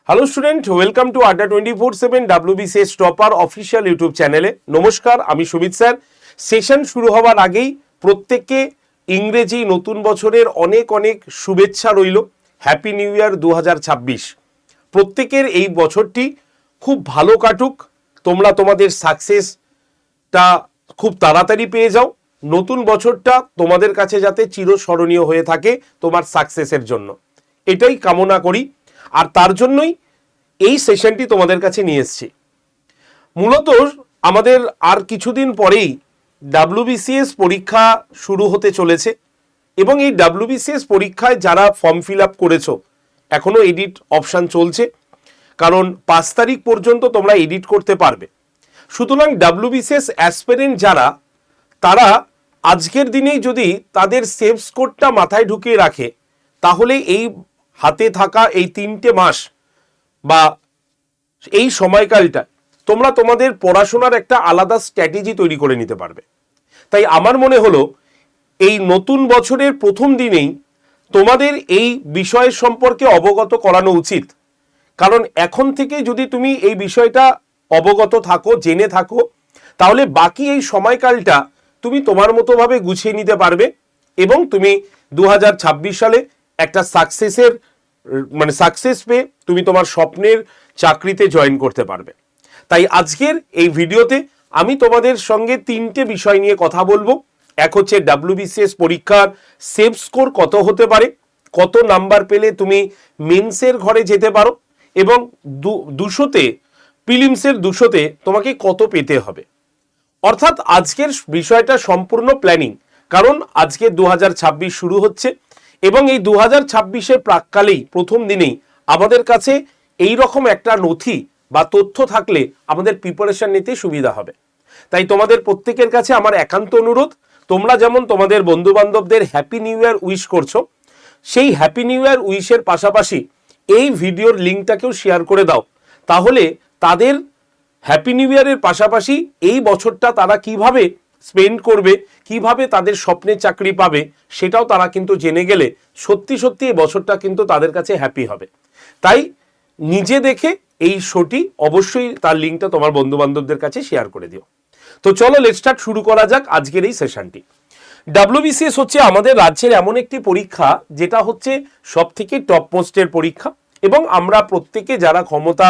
Hello student, welcome to আড্ডা 24/7 WBCS topper official YouTube চ্যানেলে। নমস্কার, আমি সুমিত স্যার। সেশন শুরু হওয়ার আগেই প্রত্যেককে ইংরেজি নতুন বছরের অনেক অনেক শুভেচ্ছা রইল। Happy new year 2026। প্রত্যেকের এই বছরটি খুব ভালো কাটুক, তোমরা তোমাদের সাকসেসটা খুব তাড়াতাড়ি পেয়ে যাও। নতুন বছরটা তোমাদের কাছে যাতে চিরস্মরণীয় হয়ে থাকে তোমার সাকসেসের জন্য, এটাই কামনা করি। আর তার জন্যই এই সেশনটি তোমাদের কাছে নিয়ে এসেছি। মূলত আমাদের আর কিছুদিন পরেই WBCS পরীক্ষা শুরু হতে চলেছে এবং এই WBCS পরীক্ষায় যারা ফর্ম ফিল আপ করেছো, এখনও এডিট অপশান চলছে, কারণ 5 তারিখ পর্যন্ত তোমরা এডিট করতে পারবে। সুতরাং WBCS অ্যাসপিরেন্ট যারা, তারা আজকের দিনেই যদি তাদের সেভ স্কোরটা মাথায় ঢুকিয়ে রাখে, তাহলে এই হাতে থাকা এই 3টে মাস বা এই সময়কালটা তোমরা তোমাদের পড়াশোনার একটা আলাদা স্ট্র্যাটেজি তৈরি করে নিতে পারবে। তাই আমার মনে হলো এই নতুন বছরের প্রথম দিনেই তোমাদের এই বিষয় সম্পর্কে অবগত করানো উচিত। কারণ এখন থেকে যদি তুমি এই বিষয়টা অবগত থাকো, জেনে থাকো, তাহলে বাকি এই সময়কালটা তুমি তোমার মতোভাবে গুছিয়ে নিতে পারবে এবং তুমি 2026 সালে একটা সাকসেস পেয়ে তুমি তোমার স্বপ্নের চাকরিতে জয়েন করতে পারবে। তাই আজকের এই ভিডিওতে আমি তোমাদের সঙ্গে 3টে বিষয় নিয়ে কথা বলবো। এক হচ্ছে WBCS পরীক্ষার সেভ স্কোর কত হতে পারে, কত নাম্বার পেলে তুমি মেন্সের ঘরে যেতে পারো, এবং 200তে প্রিলিমসের 200তে তোমাকে কত পেতে হবে। অর্থাৎ আজকের বিষয়টা সম্পূর্ণ প্ল্যানিং, কারণ আজকে 2026 শুরু হচ্ছে এবং এই 2026-এর প্রাককালেই প্রথম দিনেই আমাদের কাছে এই রকম একটা নথি বা তথ্য থাকলে আমাদের প্রিপারেশন নিতে সুবিধা হবে। তাই তোমাদের প্রত্যেকের কাছে আমার একান্ত অনুরোধ, তোমরা যেমন তোমাদের বন্ধু বান্ধবদের হ্যাপি নিউ ইয়ার উইশ করছো, সেই হ্যাপি নিউ ইয়ার উইশের পাশাপাশি এই ভিডিওর লিঙ্কটাকেও শেয়ার করে দাও। তাহলে তাদের হ্যাপি নিউ ইয়ারের পাশাপাশি এই বছরটা তারা কিভাবে স্পেন্ড করবে, কিভাবে তাদের স্বপ্নের চাকরি পাবে, সেটাও তারা কিন্তু জেনে গেলে সত্যি সত্যি এই বছরটা কিন্তু তাদের কাছে হ্যাপি হবে। তাই নিজে দেখে এই শোটি অবশ্যই তার লিঙ্কটা তোমার বন্ধু বান্ধবদের কাছে শেয়ার করে দিও। তো চলো লেটস স্টার্ট, শুরু করা যাক আজকের এই সেশনটি। WBCS হচ্ছে আমাদের রাজ্যের এমন একটি পরীক্ষা যেটা হচ্ছে সব থেকে টপ মোস্টের পরীক্ষা, এবং আমরা প্রত্যেকে যারা ক্ষমতা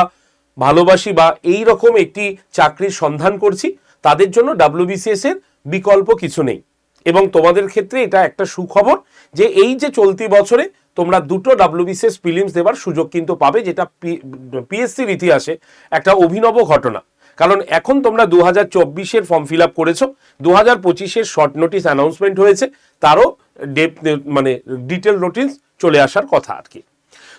ভালোবাসি বা এই রকম একটি চাকরির সন্ধান করছি, তাদের জন্য WBCS এর বিকল্প কিছু নেই। এবং তোমাদের ক্ষেত্রে এটা একটা সুখবর যে এই যে চলতি বছরে তোমরা 2টো WBCS প্রিলিমস দেওয়ার সুযোগ কিন্তু পাবে, যেটা PSCর ইতিহাসে একটা অভিনব ঘটনা। কারণ এখন তোমরা 2024-এর ফর্ম ফিল আপ করেছো, 2025-এর শর্ট নোটিস অ্যানাউন্সমেন্ট হয়েছে, তারও ডিটেল নোটিস চলে আসার কথা আর কি।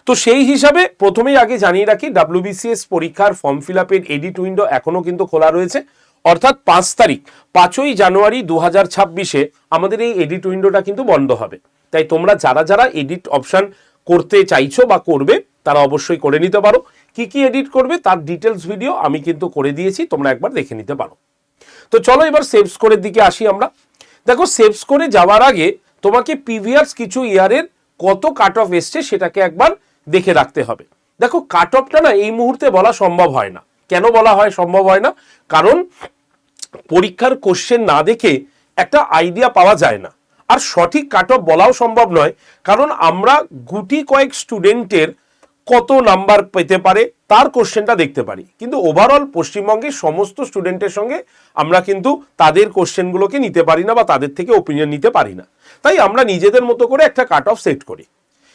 তো সেই হিসাবে প্রথমেই আগে জানিয়ে রাখি, WBCS পরীক্ষার ফর্ম ফিল আপের এডিট উইন্ডো এখনও কিন্তু খোলা রয়েছে। অর্থাৎ 5ই জানুয়ারি 2026-এ আমাদের এই এডিট উইন্ডোটা কিন্তু বন্ধ হবে। তাই তোমরা যারা যারা এডিট অপশান করতে চাইছো বা করবে, তারা অবশ্যই করে নিতে পারো। কি কি এডিট করবে তার ডিটেলস ভিডিও আমি কিন্তু করে দিয়েছি, তোমরা একবার দেখে নিতে পারো। তো চলো এবার সেভ স্কোরের দিকে আসি আমরা। দেখো, সেভ স্কোরে যাওয়ার আগে তোমাকে প্রিভিয়াস কিছু ইয়ারের কত কাট অফ এসছে সেটাকে একবার দেখে রাখতে হবে। দেখো, কাট অফটা না এই মুহূর্তে বলা সম্ভব হয় না। কেন বলা সম্ভব হয় না? কারণ পরীক্ষার কোশ্চেন না দেখে একটা আইডিয়া পাওয়া যায় না, আর সঠিক কাট অফ বলাও সম্ভব নয়, কারণ আমরা গুটি কয়েক স্টুডেন্টের কত নাম্বার পেতে পারে তার কোশ্চেনটা দেখতে পারি, কিন্তু ওভারঅল পশ্চিমবঙ্গের সমস্ত স্টুডেন্টের সঙ্গে আমরা কিন্তু তাদের কোশ্চেনগুলোকে নিতে পারি না বা তাদের থেকে ওপিনিয়ন নিতে পারি না। তাই আমরা নিজেদের মতো করে একটা কাট অফ সেট করি।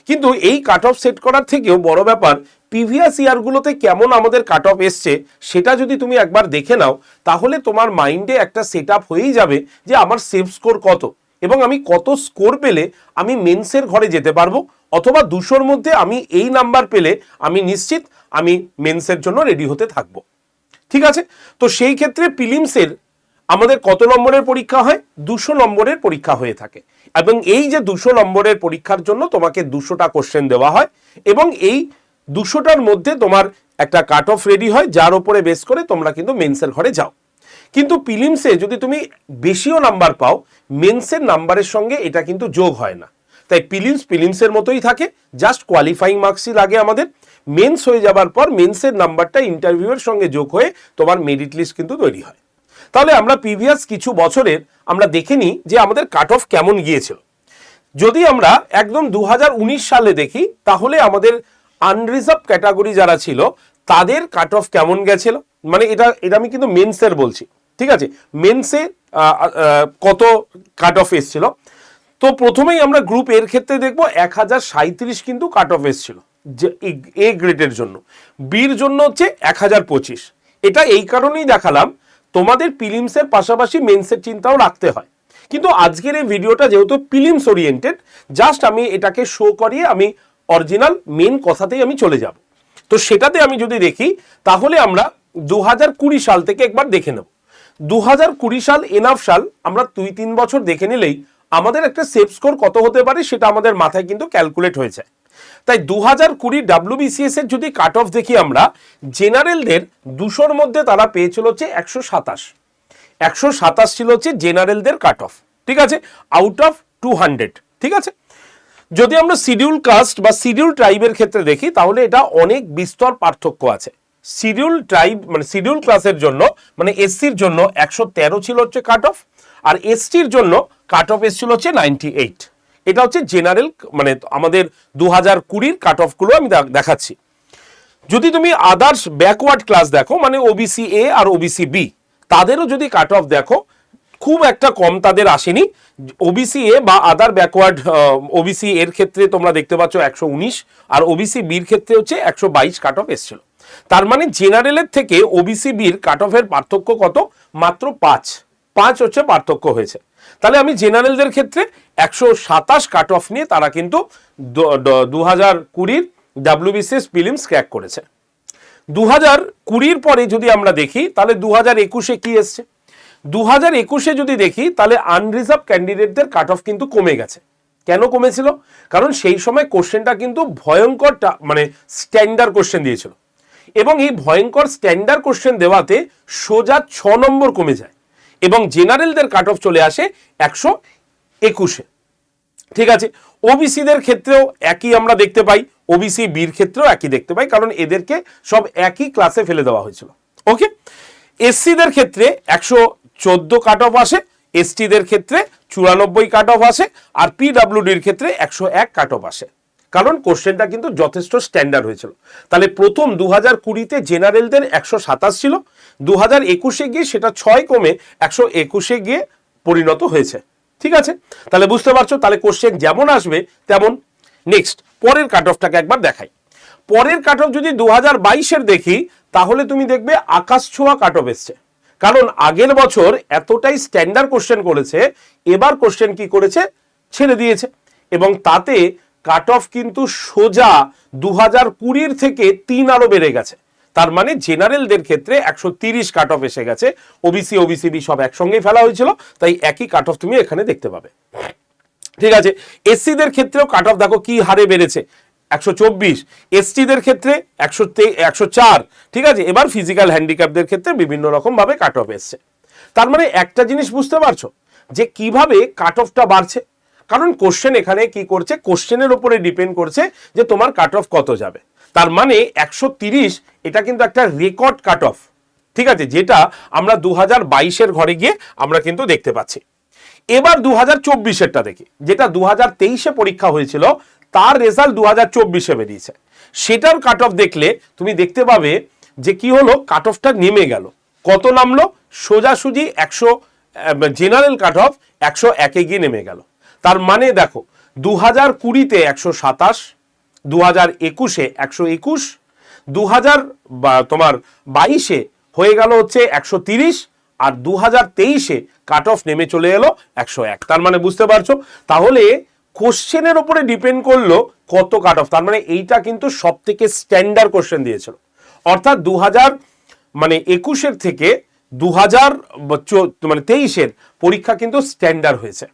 কিন্তু এই কাট অফ সেট করার থেকেও বড় ব্যাপার, প্রিভিয়াস ইয়ারগুলোতে কেমন আমাদের কাট অফ এসছে সেটা যদি তুমি একবার দেখে নাও, তাহলে তোমার মাইন্ডে একটা সেট আপ হয়েই যাবে যে আমার সেভ স্কোর কত এবং আমি কত স্কোর পেলে আমি মেন্সের ঘরে যেতে পারবো, অথবা 200-র মধ্যে আমি এই নাম্বার পেলে আমি নিশ্চিত আমি মেন্সের জন্য রেডি হতে থাকবো। ঠিক আছে? তো সেই ক্ষেত্রে প্রিলিমসের আমাদের কত নম্বরের পরীক্ষা হয়? 200 নম্বরের পরীক্ষা হয়ে থাকে, এবং এই যে 200 নম্বরের পরীক্ষার জন্য তোমাকে 200টা কোশ্চেন দেওয়া হয়, এবং এই 200টার মধ্যে তোমার একটা কাট অফ রেডি হয়, যার উপরে বেস করে তোমরা কিন্তু মেন্সের ঘরে যাও। কিন্তু প্রিলিমসে যদি তুমি বেশিও নাম্বার পাও, মেন্সের নাম্বারের সঙ্গে এটা কিন্তু যোগ হয় না। তাই প্রিলিমসের মতোই থাকে, জাস্ট কোয়ালিফাইং মার্কসই লাগে আমাদের। মেন্স হয়ে যাবার পর মেন্সের নাম্বারটা ইন্টারভিউয়ের সঙ্গে যোগ হয়ে তোমার মেরিট লিস্ট কিন্তু তৈরি হয়। তাহলে আমরা প্রিভিয়াস কিছু বছরের আমরা দেখে নিই যে আমাদের কাট অফ কেমন গিয়েছিল। যদি আমরা একদম 2019 সালে দেখি তাহলে আমাদের আনরিজার্ভ ক্যাটাগরি যারা ছিল তাদের কাট অফ কেমন গেছিল, মানে এটা আমি কিন্তু মেন্সের বলছি, ঠিক আছে। মেন্সে কত কাট অফ এসছিল, তো প্রথমেই আমরা গ্রুপ এর ক্ষেত্রে দেখবো 1037 কিন্তু কাট অফ এসছিল যে এ গ্রেডের জন্য, বির জন্য হচ্ছে 1025। এটা এই কারণেই দেখালাম তোমাদের প্রিলিমসের পাশাপাশি মেন্সের চিন্তাও রাখতে হয়, কিন্তু আজকের এই ভিডিওটা যেহেতু প্রিলিমস ওরিয়েন্টেড, জাস্ট আমি এটাকে শো করিয়ে আমি অরিজিনাল মেন কথাতেই আমি চলে যাব। তো সেটাতে আমি যদি দেখি তাহলে আমরা 2020 সাল থেকে একবার দেখে নেব। 2020 সাল এনাফ সাল, আমরা 2-3 বছর দেখে নিলেই আমাদের একটা সেফ স্কোর কত হতে পারে সেটা আমাদের মাথায় কিন্তু ক্যালকুলেট হয়ে যায়। তাই 2020 WBCS এর যদি কাট অফ দেখি আমরা, জেনারেলদের 200-র মধ্যে তারা পেয়েছিল হচ্ছে 127 ছিল হচ্ছে জেনারেলদের কাট অফ, ঠিক আছে, আউট অফ 200, ঠিক আছে। যদি আমরা শিডিউল কাস্ট বা শিডিউল ট্রাইবের ক্ষেত্রে দেখি তাহলে এটা অনেক বিস্তর পার্থক্য আছে। শিডিউল ট্রাইব মানে শিডিউল ক্লাসের জন্য মানে এসসির জন্য 113 ছিল হচ্ছে কাট অফ, আর এসটির জন্য কাট অফ এসছিল হচ্ছে 98। এটা হচ্ছে জেনারেল মানে আমাদের 2020 কাট অফগুলো আমি দেখাচ্ছি। যদি তুমি আদার্স ব্যাকওয়ার্ড ক্লাস দেখো মানে ওবিসি এ আর ওবিসি বি, তাদেরও যদি কাট অফ দেখো খুব একটা কম তাদের আসেনি। ওবিসি এ বা আদার ব্যাকওয়ার্ড ওবিসি এর ক্ষেত্রে তোমরা দেখতে পাচ্ছ 119, আর ওবিসি বির ক্ষেত্রে হচ্ছে 122 কাট অফ এসছিল। তার মানে জেনারেলের থেকে ওবিসি বির কাট অফের পার্থক্য কত, মাত্র 5 হচ্ছে পার্থক্য হয়েছে। তাহলে আমি জেনারেলদের ক্ষেত্রে 127 কাট অফ নিয়ে তারা কিন্তু 2020 WBCS প্রিলিমস ক্র্যাক করেছে। 2020 পরে যদি আমরা দেখি তাহলে 2021 কি এসছে, 2021 যদি দেখি তাহলে আনরিজার্ভ ক্যান্ডিডেটদের কাট অফ কিন্তু কমে গেছে। কেন কমেছিল, কারণ সেই সময় কোশ্চেনটা কিন্তু ভয়ঙ্কর মানে স্ট্যান্ডার্ড কোশ্চেন দিয়েছিল, এবং এই ভয়ঙ্কর স্ট্যান্ডার্ড কোশ্চেন দেওয়াতে সোজা 6 নম্বর কমে যায় এবং জেনারেলদের কাট অফ চলে আসে 121। ঠিক আছে, ওবিসিদের ক্ষেত্রেও একই আমরা দেখতে পাই, ওবিসি বির ক্ষেত্রেও একই দেখতে পাই, কারণ এদেরকে সব একই ক্লাসে ফেলে দেওয়া হয়েছিল। ওকে, এসসিদের ক্ষেত্রে 114 কাট অফ আসে, এসটিদের ক্ষেত্রে 94 কাট অফ আসে, আর পিডাব্লিউডির ক্ষেত্রে 101 কাট অফ আসে, কারণ কোশ্চেনটা কিন্তু যথেষ্ট স্ট্যান্ডার্ড হয়েছিল। তাহলে প্রথম 2020-তে জেনারেলদের 127 ছিল, 2021-এ গিয়ে সেটা 6 কমে 121-এ গিয়ে পরিণত হয়েছে। ঠিক আছে, তাহলে বুঝতে পারছো, তাহলে কোশ্চেন যেমন আসবে তেমন। নেক্সট পরের কাট অফটাকে একবার দেখাই। পরের কাট অফ যদি 2022-এর দেখি তাহলে তুমি দেখবে আকাশ ছোঁয়া কাট অফ এসছে, কারণ আগের বছর এতটাই স্ট্যান্ডার্ড কোশ্চেন করেছে, এবার কোশ্চেন কি করেছে, ছেড়ে দিয়েছে, এবং তাতে কাট অফ কিন্তু সোজা 2020 থেকে 3 আরো বেড়ে গেছে। তার মানে জেনারেলদের ক্ষেত্রে 130 কাট অফ এসে গেছে, ওবিসি ওবিসিবি সব একসঙ্গেই ফেলা হয়েছিল, তাই একই কাট অফ তুমি এখানে দেখতে পাবে। ঠিক আছে, এসসিদের ক্ষেত্রেও কাট অফ দেখো কি হারে বেড়েছে, 124, এসটিদের ক্ষেত্রে 104। ঠিক আছে, এবার ফিজিক্যাল হ্যান্ডিক্যাপদের ক্ষেত্রে বিভিন্ন রকম ভাবে কাট অফ এসছে। তার মানে একটা জিনিস বুঝতে পারছো যে কিভাবে কাট অফটা বাড়ছে, কারণ কোশ্চেন এখানে কি করছে, কোশ্চেনের উপরে ডিপেন্ড করছে যে তোমার কাট অফ কত যাবে। তার মানে 130 এটা কিন্তু একটা রেকর্ড কাট অফ। ঠিক আছে, যেটা আমরা 2022-এর ঘরে গিয়ে আমরা কিন্তু দেখতে পাচ্ছি। এবার 2024-এরটা দেখি, যেটা 2023-এ পরীক্ষা হয়েছিল তার রেজাল্ট 2024-এ বেরিয়েছে, সেটার কাট অফ দেখলে তুমি দেখতে পাবে যে কি হলো, কাট অফটা নেমে গেল। কত নামলো, সোজাসুজি 100, জেনারেল কাট অফ 101-এ গিয়ে নেমে গেল। তার মানে দেখো 2020-তে 127, 2021-এ 121, 2022-এ হয়ে গেল হচ্ছে 130, আর 2023-এ কাট অফ নেমে চলে এলো 101। তার মানে বুঝতে পারছো, তাহলে কোশ্চেনের উপরে ডিপেন্ড করলো কত কাট অফ। তার মানে এইটা কিন্তু সব থেকে স্ট্যান্ডার্ড কোশ্চেন দিয়েছিল, অর্থাৎ 2021-এর থেকে 2023-এর পরীক্ষা কিন্তু স্ট্যান্ডার্ড হয়েছে।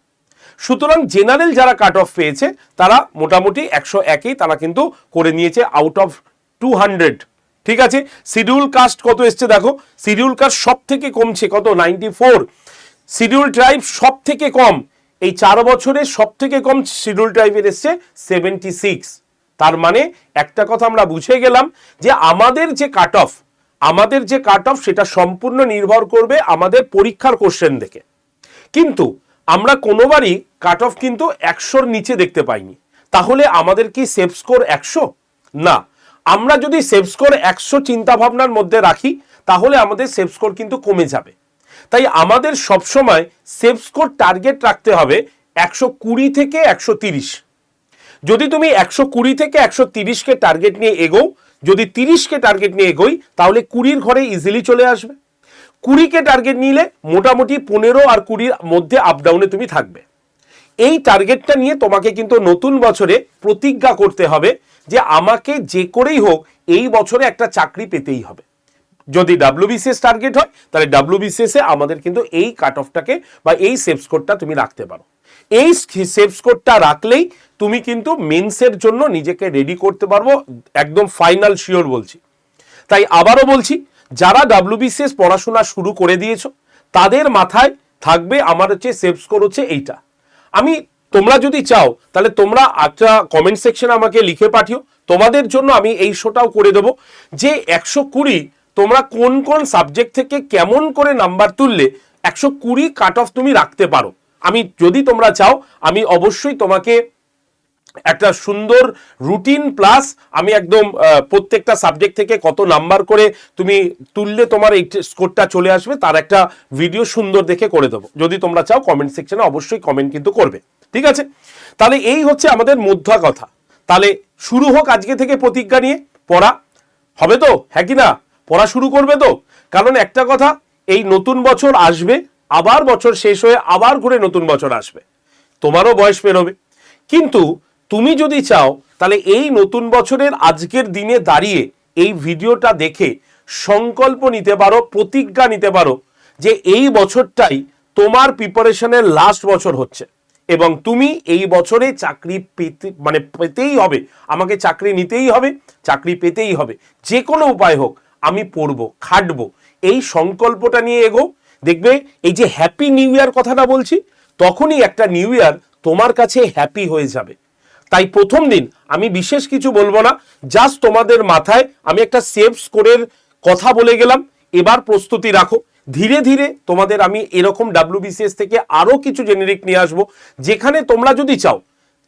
সুতরাং জেনারেল যারা কাট অফ পেয়েছে তারা মোটামুটি 101-এই তারা কিন্তু করে নিয়েছে আউট অফ 200। ঠিক আছে, শিডিউল কাস্ট কত এসছে দেখো, শিডিউল কাস্ট সব থেকে কমছে কত, 94। শিডিউল ট্রাইব সব থেকে কম, এই 4 বছরে সব থেকে কম শিডিউল ট্রাইবের এসছে 76। তার মানে একটা কথা আমরা বুঝে গেলাম যে আমাদের যে কাট অফ সেটা সম্পূর্ণ নির্ভর করবে আমাদের পরীক্ষার কোশ্চেন দেখে। কিন্তু আমরা কোনোবারই কাট অফ কিন্তু 100-র নিচে দেখতে পাইনি। তাহলে আমাদের কি সেফ স্কোর 100? না। আমরা যদি সেফ স্কোর 100 চিন্তা ভাবনার মধ্যে রাখি তাহলে আমাদের সেফ স্কোর কিন্তু কমে যাবে। তাই আমাদের সবসময় সেফ স্কোর টার্গেট রাখতে হবে 120 থেকে 130। যদি তুমি 120 থেকে 130কে টার্গেট নিয়ে এগোও, যদি 30কে টার্গেট নিয়ে এগোই তাহলে 20-র ঘরে ইজিলি চলে আসবে। 20কে টার্গেট নিলে মোটামুটি 15 আর 20-র মধ্যে আপ ডাউনে তুমি থাকবে। এই টার্গেটটা নিয়ে তোমাকে কিন্তু নতুন বছরে প্রতিজ্ঞা করতে হবে যে আমাকে যে করেই হোক এই বছরে একটা চাকরি পেতেই হবে। যদি WBCS টার্গেট হয় তাহলে WBCS এ আমাদের কিন্তু এই কাট অফটাকে বা এই সেফ স্কোরটা তুমি রাখতে পারো। এই সেফ স্কোরটা রাখলেই তুমি কিন্তু মেন্সের জন্য নিজেকে রেডি করতে পারবো, একদম ফাইনাল শিওর বলছি। তাই আবারও বলছি, যারা WBCS পড়াশোনা শুরু করে দিয়েছো তাদের মাথায় থাকবে আমার হচ্ছে সেফ স্কোর হচ্ছে এইটা। তোমরা যদি চাও তাহলে তোমরা একটা কমেন্ট সেকশনে আমাকে লিখে পাঠিও, তোমাদের জন্য আমি এই শোটাও করে দেবো যে 120 তোমরা কোন কোন সাবজেক্ট থেকে কেমন করে নাম্বার তুললে 120 কাট অফ তুমি রাখতে পারো। যদি তোমরা চাও আমি অবশ্যই তোমাকে একটা সুন্দর রুটিন প্লাস আমি একদম প্রত্যেকটা সাবজেক্ট থেকে কত নাম্বার করে তুমি তুললে তোমার এই স্কোরটা চলে আসবে তার একটা ভিডিও সুন্দর দেখে করে দেবো। যদি তোমরা চাও কমেন্ট সেকশনে অবশ্যই কমেন্ট কিন্তু করবে, ঠিক আছে? তাহলে এই হচ্ছে আমাদের মধ্যা কথা। তাহলে শুরু হোক আজকে থেকে প্রতিজ্ঞা নিয়ে পড়া, হবে তো? হ্যাঁ কি না? পড়া শুরু করবে তো? কারণ একটা কথা, এই নতুন বছর আসবে, আবার বছর শেষ হয়ে আবার ঘুরে নতুন বছর আসবে, তোমারও বয়স পেরোবে। কিন্তু তুমি যদি চাও তাহলে এই নতুন বছরের আজকের দিনে দাঁড়িয়ে এই ভিডিওটা দেখে সংকল্প নিতে পারো, প্রতিজ্ঞা নিতে পারো যে এই বছরটাই তোমার প্রিপারেশনের লাস্ট বছর হচ্ছে এবং তুমি এই বছরে চাকরি পেতেই হবে, আমাকে চাকরি নিতেই হবে, চাকরি পেতেই হবে, যে কোনো উপায় হোক আমি পড়বো, খাটবো, এই সংকল্পটা নিয়ে এগো। দেখবে এই যে হ্যাপি নিউ ইয়ার কথাটা বলছি, তখনই একটা নিউ ইয়ার তোমার কাছে হ্যাপি হয়ে যাবে। তাই প্রথম দিন আমি বিশেষ কিছু বলবো না, জাস্ট তোমাদের মাথায় আমি একটা সেফ স্কোরের কথা বলে গেলাম। এবার প্রস্তুতি রাখো, ধীরে ধীরে তোমাদের আমি এরকম WBCS থেকে আরো কিছু জেনারিক নিয়ে আসবো, যেখানে তোমরা যদি চাও,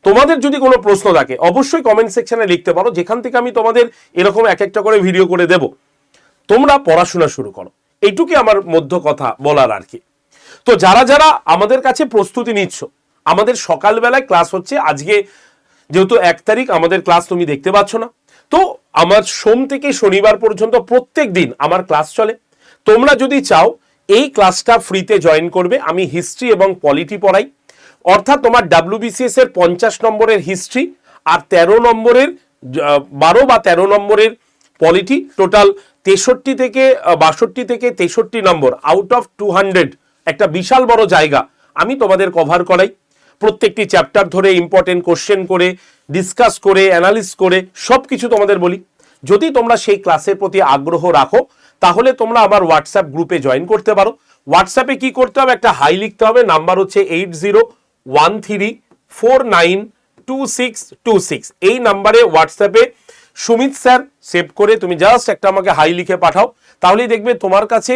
তোমাদের যদি কোনো প্রশ্ন থাকে অবশ্যই কমেন্ট সেকশনে লিখতে পারো, যেখান থেকে আমি তোমাদের এরকম এক একটা করে ভিডিও করে দেব। তোমরা পড়াশোনা শুরু করো, এইটুকুই আমার মধ্য কথা বলার আর কি। তো যারা যারা আমাদের কাছে প্রস্তুতি নিচ্ছ, আমাদের সকালবেলায় ক্লাস হচ্ছে। আজকে যেহেতু 1 তারিখ, আমাদের ক্লাস তুমি দেখতে পাচ্ছ না, তো আমার সোম থেকে শনিবার পর্যন্ত প্রত্যেক দিন আমার ক্লাস চলে। তোমরা যদি চাও এই ক্লাসটা ফ্রিতে জয়েন করবে। আমি হিস্ট্রি এবং পলিটি পড়াই, অর্থাৎ তোমার WBCS এর 50 নম্বরের হিস্ট্রি আর 13 নম্বরের 12 বা 13 নম্বরের পলিটি, টোটাল 63 থেকে 62 থেকে 63 নম্বর আউট অফ 200, একটা বিশাল বড় জায়গা আমি তোমাদের কভার করাই। প্রত্যেকটি চ্যাপ্টার ধরে ইম্পর্টেন্ট কোশ্চেন করে, ডিসকাস করে, অ্যানালিস করে সব কিছু তোমাদের বলি। যদি তোমরা সেই ক্লাসের প্রতি আগ্রহ রাখো তাহলে তোমরা আমার হোয়াটসঅ্যাপ গ্রুপে জয়েন করতে পারো। হোয়াটসঅ্যাপে কি করতে হবে, একটা হাই লিখতে হবে, নাম্বার হচ্ছে 8013492626। এই নাম্বারে হোয়াটসঅ্যাপে সুমিত স্যার সেভ করে তুমি জাস্ট একটা আমাকে হাই লিখে পাঠাও, তাহলেই দেখবে তোমার কাছে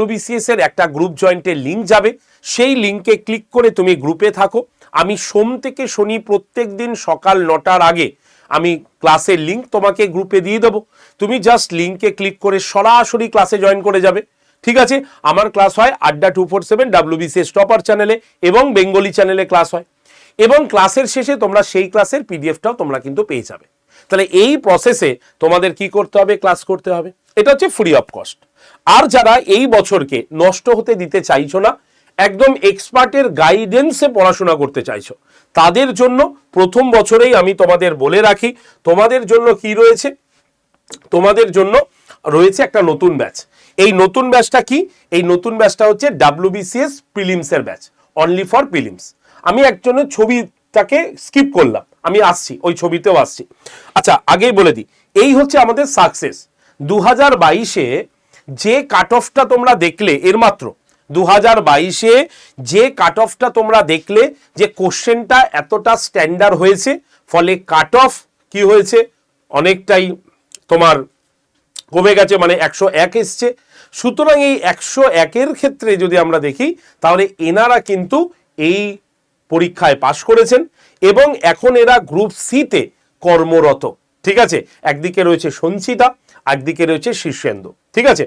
WBCS এর একটা গ্রুপ জয়েন্টের লিঙ্ক যাবে। সেই লিঙ্কে ক্লিক করে তুমি গ্রুপে থাকো। আমি সোম থেকে শনি প্রত্যেক দিন সকাল 9টার আগে আমি ক্লাসের লিঙ্ক তোমাকে গ্রুপে দিয়ে দেবো। তুমি জাস্ট লিঙ্কে ক্লিক করে সরাসরি ক্লাসে জয়েন করে যাবে, ঠিক আছে? আমার ক্লাস হয় আড্ডা 247 WBCS টপার চ্যানেলে এবং বেঙ্গলি চ্যানেলে ক্লাস হয়, এবং ক্লাসের শেষে তোমরা সেই ক্লাসের PDF-টাও তোমরা কিন্তু পেয়ে যাবে। তাহলে এই প্রসেসে তোমাদের কি করতে হবে, ক্লাস করতে হবে। এটা হচ্ছে ফ্রি অফ কস্ট। আর যারা এই বছরকে নষ্ট হতে দিতে চাইছো না, একদম এক্সপার্টের গাইডেন্সে পড়াশোনা করতে চাইছো, তাদের জন্য প্রথম বছরেই আমি তোমাদের বলে রাখি, তোমাদের জন্য কি রয়েছে, তোমাদের জন্য রয়েছে একটা নতুন ব্যাচ। এই নতুন ব্যাচটা কি? এই নতুন ব্যাচটা হচ্ছে WBCS প্রিলিমসের ব্যাচ, অনলি ফর প্রিলিমস। আমি একজনের ছবিটাকে স্কিপ করলাম, আমি আসছি, ওই ছবিতেও আসছি। আচ্ছা, আগেই বলে দিই, এই হচ্ছে আমাদের সাকসেস। 2022-এ যে কাট অফটা তোমরা দেখলে, এর মাত্র 2022-এ যে কাট অফটা তোমরা দেখলে, যে কোশ্চেনটা এতটা স্ট্যান্ডার্ড হয়েছে, ফলে কাট অফ কি হয়েছে, অনেকটাই তোমার কমে গেছে, মানে 101 এসছে। সুতরাং এই 101-এর ক্ষেত্রে যদি আমরা দেখি তাহলে এনারা কিন্তু এই পরীক্ষায় পাশ করেছেন এবং এখন এরা গ্রুপ সিতে কর্মরত। ঠিক আছে, একদিকে রয়েছে সঞ্চিতা, একদিকে রয়েছে শীর্ষেন্দু। ঠিক আছে,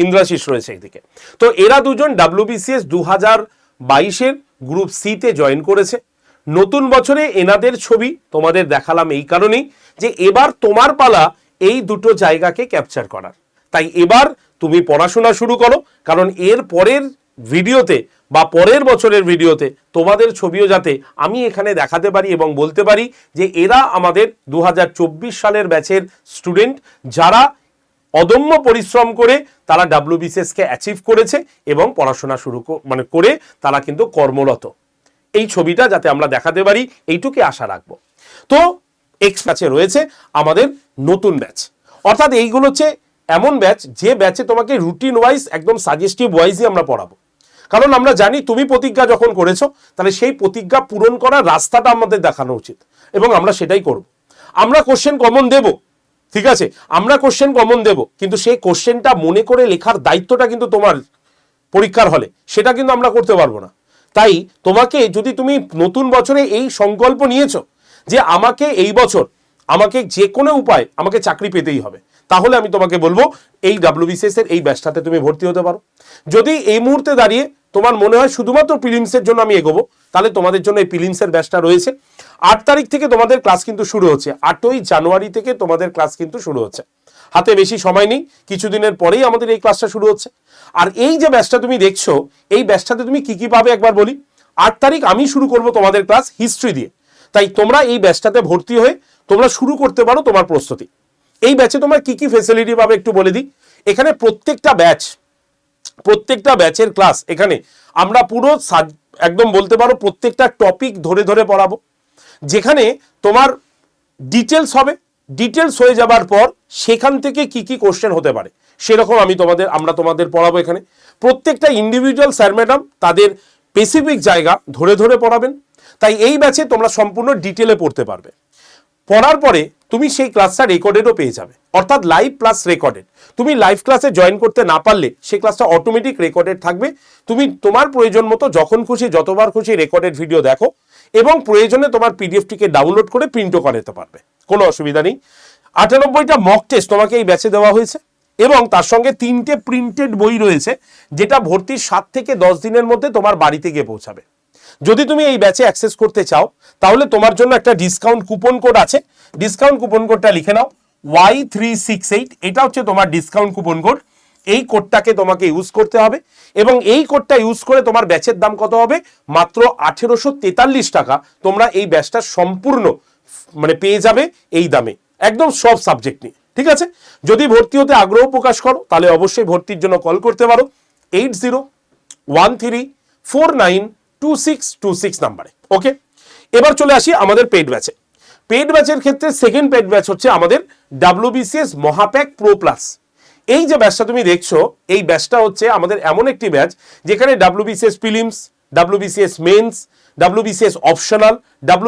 ইন্দ্রাশিস রয়েছে একদিকে। তো এরা দুজন WBCS 2022-এর গ্রুপ সিতে জয়েন করেছে। নতুন বছরে এনাদের ছবি তোমাদের দেখালাম এই কারণেই যে এবার তোমার পালা এই দুটো জায়গাকে ক্যাপচার করার। তাই এবার তুমি পড়াশোনা শুরু করো, কারণ এর পরের ভিডিওতে বা পরের বছরের ভিডিওতে তোমাদের ছবিও যাতে আমি এখানে দেখাতে পারি এবং বলতে পারি যে এরা আমাদের 2024 সালের ব্যাচের স্টুডেন্ট, যারা অদম্য পরিশ্রম করে তারা WBCS-কে অ্যাচিভ করেছে এবং পড়াশোনা শুরু করে তারা কিন্তু কর্মরত। এই ছবিটা যাতে আমরা দেখাতে পারি এইটুকুই আশা রাখবো। তো ব্যাচে রয়েছে আমাদের নতুন ব্যাচ, অর্থাৎ এইগুলো হচ্ছে এমন ব্যাচ যে ব্যাচে তোমাকে রুটিন ওয়াইজ একদম সাজেস্টিভ ওয়াইজই আমরা পড়াবো। কারণ আমরা জানি তুমি প্রতিজ্ঞা যখন করেছো তাহলে সেই প্রতিজ্ঞা পূরণ করার রাস্তাটা আমাদের দেখানো উচিত এবং আমরা সেটাই করব। আমরা কোশ্চেন কমন দেব, ঠিক আছে, আমরা কোশ্চেন কমন দেব, কিন্তু সেই কোশ্চেনটা মনে করে লেখার দায়িত্বটা কিন্তু তোমার পরীক্ষার হলে, সেটা কিন্তু আমরা করতে পারবো না। তাই তোমাকে, যদি তুমি নতুন বছরে এই সংকল্প নিয়েছো যে আমাকে এই বছর আমাকে যে কোনো উপায় আমাকে চাকরি পেতেই হবে, তাহলে আমি তোমাকে বলবো এই WBCS-এর এই ব্যাচটাতে তুমি ভর্তি হতে পারো। যদি এই মুহূর্তে দাঁড়িয়ে তোমার মনে হয় শুধুমাত্র প্রিলিমসের জন্য আমি এগোবো, তাহলে তোমাদের জন্য এই প্রিলিমসের ব্যাচটা রয়েছে। 8 তারিখ থেকে তোমাদের ক্লাস কিন্তু শুরু হচ্ছে, 8ই জানুয়ারি থেকে তোমাদের ক্লাস কিন্তু শুরু হচ্ছে। হাতে বেশি সময় নেই, কিছুদিনের পরেই আমাদের এই ক্লাসটা শুরু হচ্ছে। আর এই যে ব্যাচটা তুমি দেখছো, এই ব্যাচটাতে তুমি কি কি পাবে একবার বলি। 8 তারিখ আমি শুরু করব তোমাদের ক্লাস হিস্ট্রি দিয়ে। তাই তোমরা এই ব্যাচটাতে ভর্তি হয়ে তোমরা শুরু করতে পারো তোমার প্রস্তুতি। এই ব্যাচে তোমার কি কি ফ্যাসিলিটি পাবে একটু বলে দিই। এখানে প্রত্যেকটা ব্যাচের ক্লাস এখানে আমরা পুরো একদম বলতে পারো প্রত্যেকটা টপিক ধরে ধরে পড়াবো, যেখানে তোমার ডিটেলস হবে। ডিটেলস হয়ে যাবার পর সেখান থেকে কি কি কোশ্চেন হতে পারে সেরকম আমরা তোমাদের পড়াবো। এখানে প্রত্যেকটা ইন্ডিভিজুয়াল স্যার ম্যাডাম তাদের স্পেসিফিক জায়গা ধরে ধরে পড়াবেন। তাই এই ব্যাচে তোমরা সম্পূর্ণ ডিটেলে পড়তে পারবে। পড়ার পরে তুমি সেই ক্লাসটা রেকর্ডেডও পেয়ে যাবে, অর্থাৎ লাইভ প্লাস রেকর্ডেড। তুমি লাইভ ক্লাসে জয়েন করতে না পারলে সেই ক্লাসটা অটোমেটিক রেকর্ডেড থাকবে। তুমি তোমার প্রয়োজন মতো যখন খুশি যতবার খুশি রেকর্ডেড ভিডিও দেখো এবং প্রয়োজনে তোমার পিডিএফটিকে ডাউনলোড করে প্রিন্টও করাতে পারবে, কোনো অসুবিধা নেই। 98টা মক টেস্ট তোমাকে এই ব্যাচে দেওয়া হয়েছে এবং তার সঙ্গে 3টে প্রিন্টেড বই রয়েছে, যেটা ভর্তির 7 থেকে 10 দিনের মধ্যে তোমার বাড়িতে গিয়ে পৌঁছাবে। যদি তুমি এই ব্যাচে অ্যাক্সেস করতে চাও তাহলে তোমার জন্য একটা ডিসকাউন্ট কুপন কোড আছে। ডিসকাউন্ট কুপন কোডটা লিখে নাও Y368, এটা হচ্ছে তোমার ডিসকাউন্ট কুপন কোড। এই কোডটাকে তোমাকে ইউজ করতে হবে এবং এই কোডটা ইউজ করে তোমার ব্যাচের দাম কত হবে, মাত্র 1843 টাকা। তোমরা এই ব্যাচটা সম্পূর্ণ পেয়ে যাবে এই দামে, একদম সব সাবজেক্ট নিয়ে। ঠিক আছে, যদি ভর্তি হতে আগ্রহ প্রকাশ করো তাহলে অবশ্যই ভর্তির জন্য কল করতে পারো 8013492626 নাম্বারে। ওকে, এবার চলে আসি আমাদের পেড ব্যাচে। পেড ব্যাচের ক্ষেত্রে সেকেন্ড পেড ব্যাচ হচ্ছে আমাদের WBCS মহাপ্যাক প্রো প্লাস। এই যে ব্যাচটা তুমি দেখছো, এই ব্যাচটা হচ্ছে আমাদের এমন একটি ব্যাচ যেখানে WBCS prelims, WBCS mains, WBCS optional,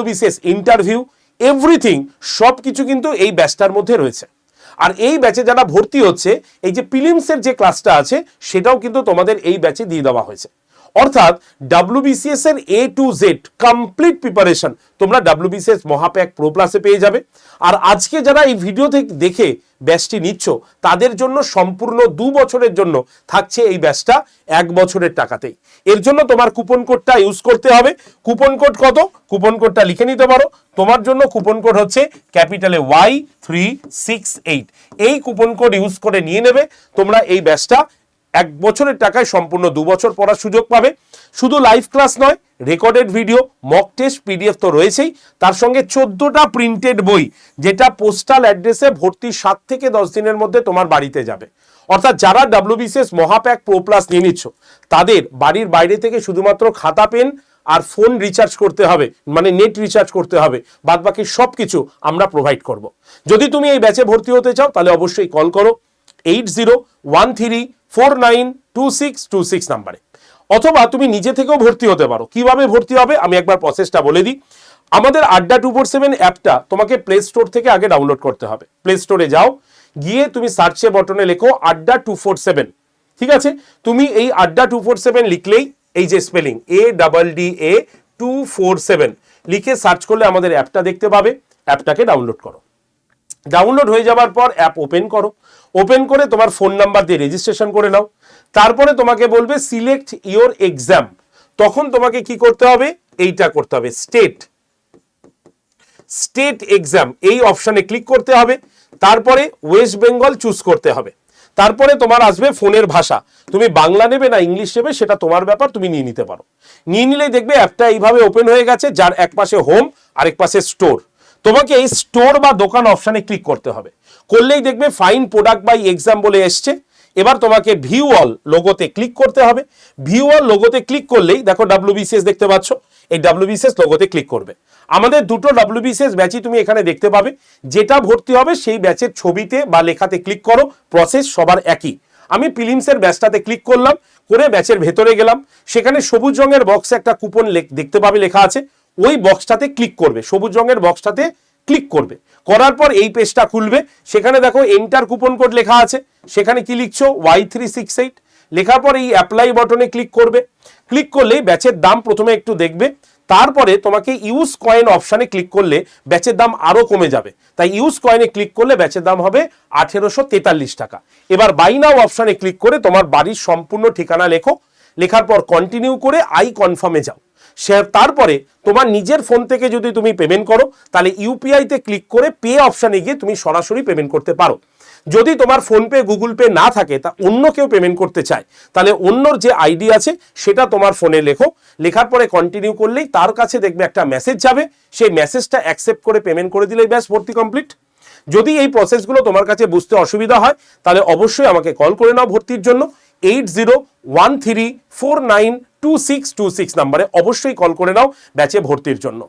WBCS interview, everything সব কিছু কিন্তু এই ব্যাচটার মধ্যে রয়েছে। আর এই ব্যাচে যারা ভর্তি হচ্ছে, এই যে প্রিলিমসের যে ক্লাসটা আছে সেটাও কিন্তু তোমাদের এই ব্যাচে দিয়ে দেওয়া হয়েছে। অর্থাৎ WBCS এর A to Z complete preparation তোমরা WBCS মহাপ্যাক প্রো প্লাসে পেয়ে যাবে। আর আজকে যারা এই ভিডিও থেকে দেখে ব্যাচটি নিচ্ছ তাদের জন্য সম্পূর্ণ 2 বছরের জন্য থাকছে এই ব্যাচটা 1 বছরের টাকাতেই। এর জন্য তোমার কুপন কোডটা ইউজ করতে হবে। কুপন কোড কত, কুপন কোডটা লিখে নিতে পারো। তোমার জন্য কুপন কোড হচ্ছে ক্যাপিটালে Y368। এই কুপন কোড ইউজ করে নিয়ে নেবে তোমরা এই ব্যাচটা 1 বছরের টাকায় সম্পূর্ণ 2 বছর পড়ার সুযোগ পাবে। শুধু লাইভ ক্লাস নয়, recorded video, mock test, PDF তো রয়েছেই, তার সঙ্গে 14টা প্রিন্টেড বই, যেটা পোস্টাল অ্যাড্রেসে ভর্তি 7 থেকে 10 দিনের মধ্যে তোমার বাড়িতে যাবে। অর্থাৎ যারা WBCS মহাপ্যাক প্রো প্লাস নিয়ে নিচ্ছ তাদের বাড়ির বাইরে থেকে শুধুমাত্র খাতা পেন আর ফোন রিচার্জ করতে হবে, নেট রিচার্জ করতে হবে, বাদ বাকি সব কিছু আমরা প্রোভাইড করব। যদি তুমি এই ব্যাচে ভর্তি হতে চাও তাহলে অবশ্যই কল করো 8013492626 নাম্বারে, অথবা তুমি নিজে থেকেও ভর্তি হতে পারো। কিভাবে ভর্তি হবে আমি একবার প্রসেসটা বলে দিই। আমাদের আড্ডা 247 অ্যাপটা তোমাকে প্লে স্টোর থেকে আগে ডাউনলোড করতে হবে। প্লে স্টোরে যাও, গিয়ে তুমি সার্চে বটনে লেখো আড্ডা 247, ঠিক আছে? তুমি এই আড্ডা 247 লিখলেই এই যে স্পেলিং ADDA 247 লিখে সার্চ করলে আমাদের অ্যাপটা দেখতে পাবে। অ্যাপটাকে ডাউনলোড করো। ডাউনলোড হয়ে যাওয়ার পর অ্যাপ ওপেন করো। ওপেন করে তোমার ফোন নাম্বার দিয়ে রেজিস্ট্রেশন করে নাও। তারপরে তোমাকে বলবে সিলেক্ট ইওর এক্সাম। তখন তোমাকে কি করতে হবে? এইটা করতে হবে, স্টেট এক্সাম, এই অপশানে ক্লিক করতে হবে। তারপরে ওয়েস্ট বেঙ্গল চুজ করতে হবে। তারপরে তোমার আসবে ফোনের ভাষা, তুমি বাংলা নেবে না ইংলিশ নেবে সেটা তোমার ব্যাপার, তুমি নিয়ে নিতে পারো। নিয়ে নিলেই দেখবে অ্যাপটা এইভাবে ওপেন হয়ে গেছে, যার এক পাশে হোম আর এক পাশে স্টোর। তোমাকে এই স্টোর বা দোকান অপশানে ক্লিক করতে হবে। করলেই দেখবে ফাইন প্রোডাক্ট বাই এক্সাম বলে এসছে। এবার তোমাকে ভিউ অল লোগোতে ক্লিক করতে হবে। ভিউ অল লোগোতে ক্লিক করলেই দেখো WBCS দেখতে পাচ্ছ, এই WBCS লোগোতে ক্লিক করবে। আমাদের দুটো WBCS ব্যাচই তুমি এখানে দেখতে পাবে। যেটা ভর্তি হবে সেই ব্যাচের ছবিতে বা লেখাতে ক্লিক করো, প্রসেস সবার একই। আমি প্রিলিমসের ব্যাচটাতে ক্লিক করলাম, করে ব্যাচের ভেতরে গেলাম। সেখানে সবুজ রঙের বক্সে একটা কুপন দেখতে পাবে লেখা আছে, ওই বক্সটাতে ক্লিক করবে, সবুজ রঙের বক্সটাতে ক্লিক করবে। করার পর এই পেজটা খুলবে। সেখানে দেখো এন্টার কুপন কোড লেখা আছে, সেখানে কি লিখছো Y368 লেখার পর এই অ্যাপ্লাই বটনে ক্লিক করবে। ক্লিক করলেই ব্যাচের দাম প্রথমে একটু দেখবে, তারপরে তোমাকে ইউজ কয়েন অপশানে ক্লিক করলে ব্যাচের দাম আরো কমে যাবে। তাই ইউজ কয়েনে ক্লিক করলে ব্যাচের দাম হবে 1843 টাকা। এবার বাই নাও অপশানে ক্লিক করে তোমার বাড়ির সম্পূর্ণ ঠিকানা লেখো। লেখার পর কন্টিনিউ করে আই কনফার্মে যাও। তারপরে তোমার নিজের ফোন থেকে যদি তুমি পেমেন্ট করো তাহলে ইউপিআইতে ক্লিক করে পে অপশানে গিয়ে তুমি সরাসরি পেমেন্ট করতে পারো। যদি তোমার ফোনপে গুগল পে না থাকে, তা অন্য কেউ পেমেন্ট করতে চায়, তাহলে অন্যর যে আইডি আছে সেটা তোমার ফোনে লেখো। লেখার পরে কন্টিনিউ করলেই তার কাছে দেখবে একটা মেসেজ যাবে, সেই মেসেজটা অ্যাকসেপ্ট করে পেমেন্ট করে দিলেই ব্যাস ভর্তি কমপ্লিট। যদি এই প্রসেসগুলো তোমার কাছে বুঝতে অসুবিধা হয় তাহলে অবশ্যই আমাকে কল করে নাও ভর্তির জন্য। 8013492626 নাম্বারে অবশ্যই কল করে নাও ব্যাচে ভর্তির জন্য।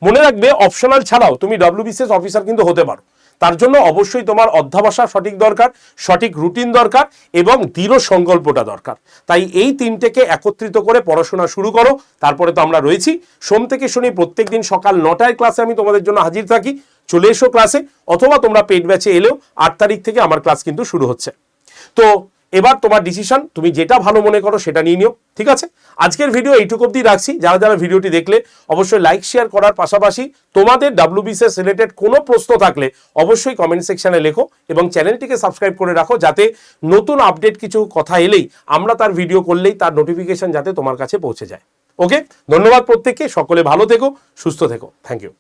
মনে রাখবে অপশনাল ছাড়াও তুমি WBCS অফিসার কিন্তু হতে পারো। তার জন্য অবশ্যই তোমার অধ্যাবসা সঠিক দরকার, সঠিক রুটিন দরকার এবং দৃঢ় সংকল্পটা দরকার। তাই এই তিনটেকে একত্রিত করে পড়াশোনা শুরু করো। তারপরে তো আমরা রয়েছি সোম থেকে শনি প্রত্যেক দিন সকাল 9টায় ক্লাসে আমি তোমাদের জন্য হাজির থাকি। চলে এসো ক্লাসে, অথবা তোমরা পেইড ব্যাচে এলেও 8 তারিখ থেকে আমার ক্লাস কিন্তু শুরু হচ্ছে। তো এবার তোমার ডিসিশন, তুমি যেটা ভালো মনে করো সেটা নিয়ে নিও, ঠিক আছে? আজকের ভিডিও এইটুকু অবধি রাখছি। যারা যারা ভিডিওটি দেখলে অবশ্যই লাইক শেয়ার করার পাশাপাশি তোমাদের WBCS রিলেটেড কোনো প্রশ্ন থাকলে অবশ্যই কমেন্ট সেকশনে লেখো এবং চ্যানেলটিকে সাবস্ক্রাইব করে রাখো, যাতে নতুন আপডেট কিছু কথা এলেই আমরা তার ভিডিও করলেই তার নোটিফিকেশন যাতে তোমার কাছে পৌঁছে যায়। ওকে, ধন্যবাদ প্রত্যেককে, সকলে ভালো থেকো, সুস্থ থেকো, থ্যাংক ইউ।